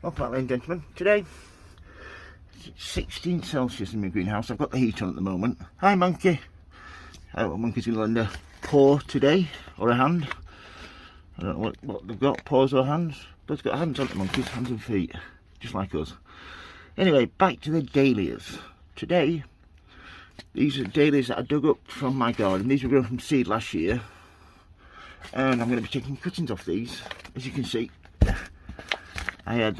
Welcome back, ladies and gentlemen. Today, it's 16 Celsius in my greenhouse. I've got the heat on at the moment. Hi, monkey. Oh, monkey's going to lend a paw today, or a hand. I don't know what they've got, paws or hands. They've got hands on the monkeys, hands and feet, just like us. Anyway, back to the dahlias. Today, these are dahlias that I dug up from my garden. These were grown from seed last year. And I'm going to be taking cuttings off these. As you can see, I had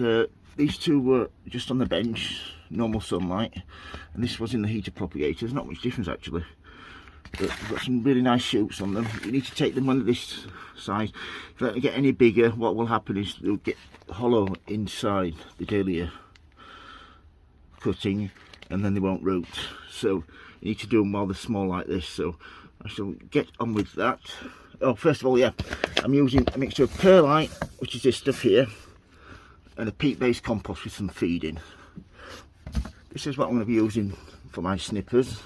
these two were just on the bench, normal sunlight, and this was in the heater propagator. There's not much difference actually, but we've got some really nice shoots on them. You need to take them under this size. If you let them get any bigger, what will happen is they'll get hollow inside the dahlia cutting, and then they won't root. So you need to do them while they're small like this. So I shall get on with that. Oh, first of all, yeah, I'm using a mixture of perlite, which is this stuff here, and a peat-based compost with some feed in. This is what I'm going to be using for my snippers.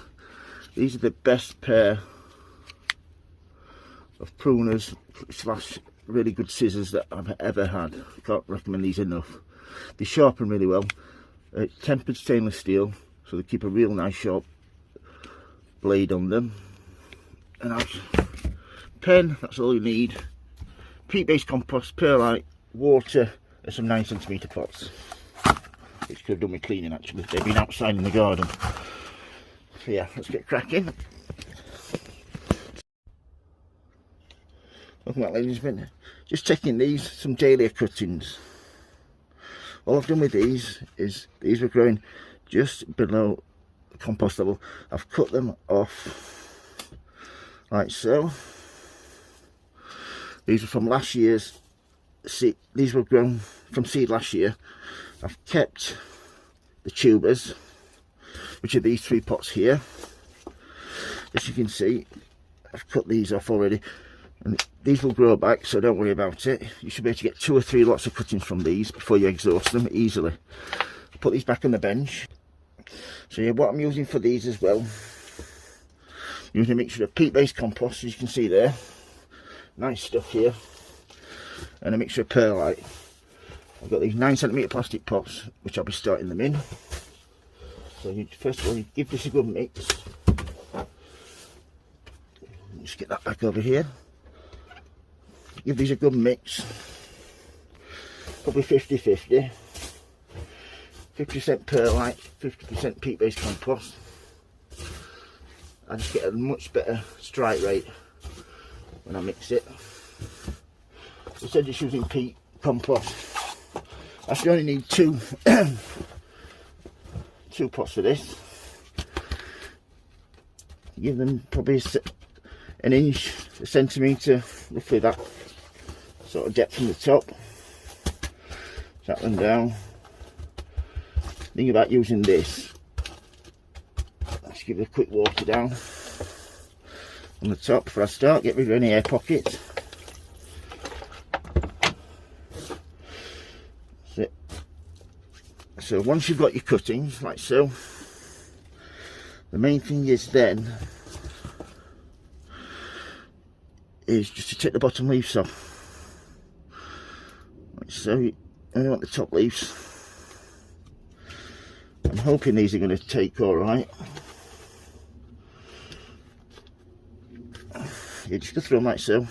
These are the best pair of pruners slash really good scissors that I've ever had. I can't recommend these enough. They sharpen really well. It's tempered stainless steel, so they keep a real nice sharp blade on them. And I've pen, that's all you need. Peat-based compost, perlite, water, and some 9cm pots, which could have done with cleaning actually. They've been outside in the garden. So yeah, let's get cracking. Welcome back, ladies and gentlemen. Just taking these, some dahlia cuttings. All I've done with these is, these were growing just below the compost level. I've cut them off like so. These are from last year's seed. These were grown from seed last year. I've kept the tubers, which are these 3 pots here. As you can see, I've cut these off already, and these will grow back, so don't worry about it. You should be able to get 2 or 3 lots of cuttings from these before you exhaust them easily. Put these back on the bench. So yeah, what I'm using for these as well, using a mixture of peat-based compost, as you can see there, nice stuff here, and a mixture of perlite. I've got these 9cm plastic pots, which I'll be starting them in. So you, first of all, you give this a good mix. Just get that back over here. Give these a good mix, probably 50-50. 50% perlite, 50% peat-based compost. I just get a much better strike rate when I mix it. Instead of just using peat compost, I should only need 2 pots for this. Give them probably an inch, a centimetre, roughly that sort of depth from the top. Tap them down. Think about using this. Let's give it a quick water down on the top before I start. Get rid of any air pockets. That's it. So once you've got your cuttings like so, the main thing is then is just to take the bottom leaves off. Like so, you only want the top leaves. I'm hoping these are going to take all right. You just go through them like so.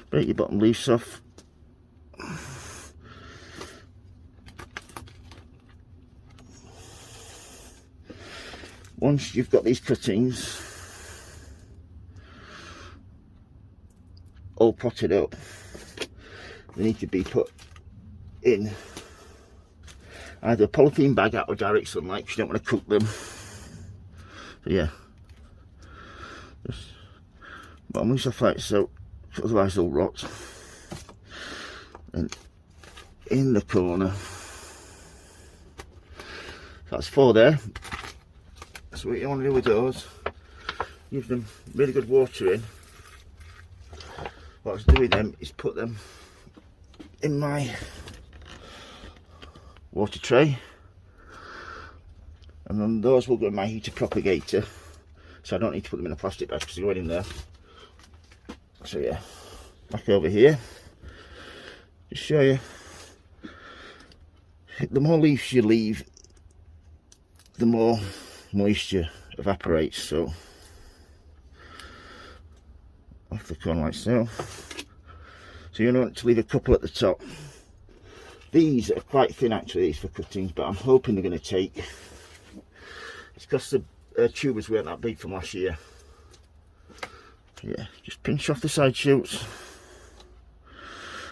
Break your bottom leaves off. Once you've got these cuttings all potted up, they need to be put in either a polythene bag out of direct sunlight, because you don't want to cook them. So yeah, just bottom leaves off like so, otherwise they'll rot. And in the corner, that's 4 there. So what you want to do with those, give them really good water in. What I was doing them is put them in my water tray, and then those will go in my heater propagator, so I don't need to put them in a plastic bag because they're going in there. So yeah, back over here, just show you the more leaves you leave, the more moisture evaporates. So off the corner like so. So you want to leave a couple at the top. These are quite thin actually, these for cuttings, but I'm hoping they're going to take. It's because the tubers weren't that big from last year. Yeah, just pinch off the side shoots.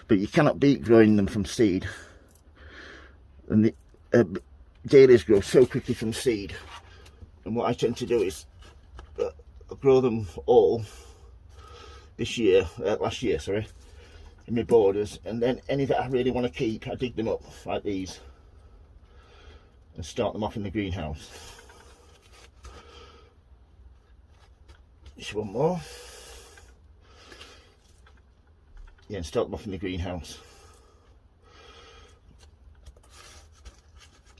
But you cannot beat growing them from seed. And the dahlias grow so quickly from seed. And what I tend to do is grow them all last year, sorry, in my borders. And then any that I really want to keep, I dig them up like these and start them off in the greenhouse. Just one more. Yeah, and start them off in the greenhouse.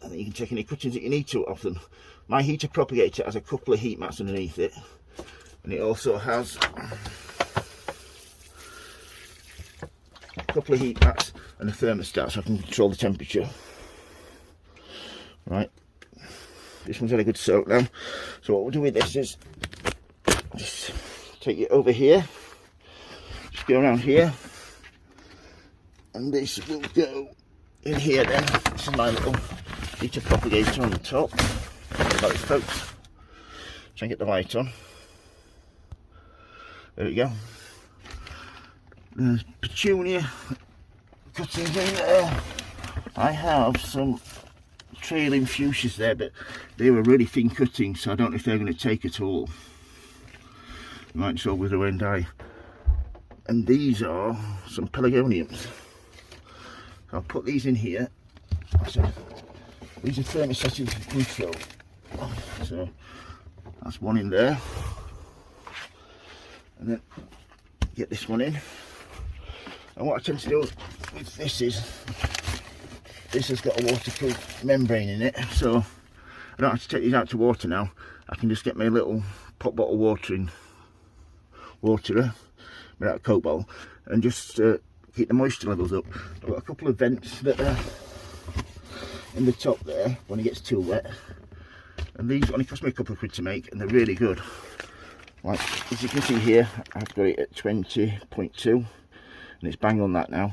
And then you can take any cuttings that you need to off them. My heater propagator has a couple of heat mats underneath it, and it also has a couple of heat mats and a thermostat so I can control the temperature. Right, this one's had a good soak now. So what we'll do with this is just take it over here, just go around here, and this will go in here then. This is my little heater propagator on the top. About this, folks. Try and get the light on. There we go. There's petunia cuttings in there. I have some trailing fuchsias there, but they were really thin cuttings, so I don't know if they're going to take at all. They might just all wither away and die. And these are some pelargoniums. I'll put these in here. So these are thermostatic control. So that's one in there. And then get this one in. And what I tend to do with this is, this has got a waterproof membrane in it, so I don't have to take these out to water now. I can just get my little pop bottle waterer without a Coke bottle and just keep the moisture levels up. I've got a couple of vents that are in the top there when it gets too wet, and these only cost me a couple of quid to make, and they're really good. Like as you can see here, I've got it at 20.2 and it's bang on that now.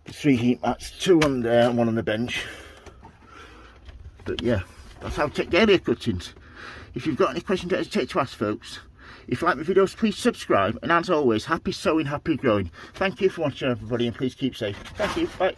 3 heat mats, 2 on there and 1 on the bench. But yeah, that's how I take dahlia cuttings. If you've got any questions, don't hesitate to ask, folks. If you like my videos, please subscribe, and as always, happy sowing, happy growing. Thank you for watching, everybody, and please keep safe. Thank you, bye.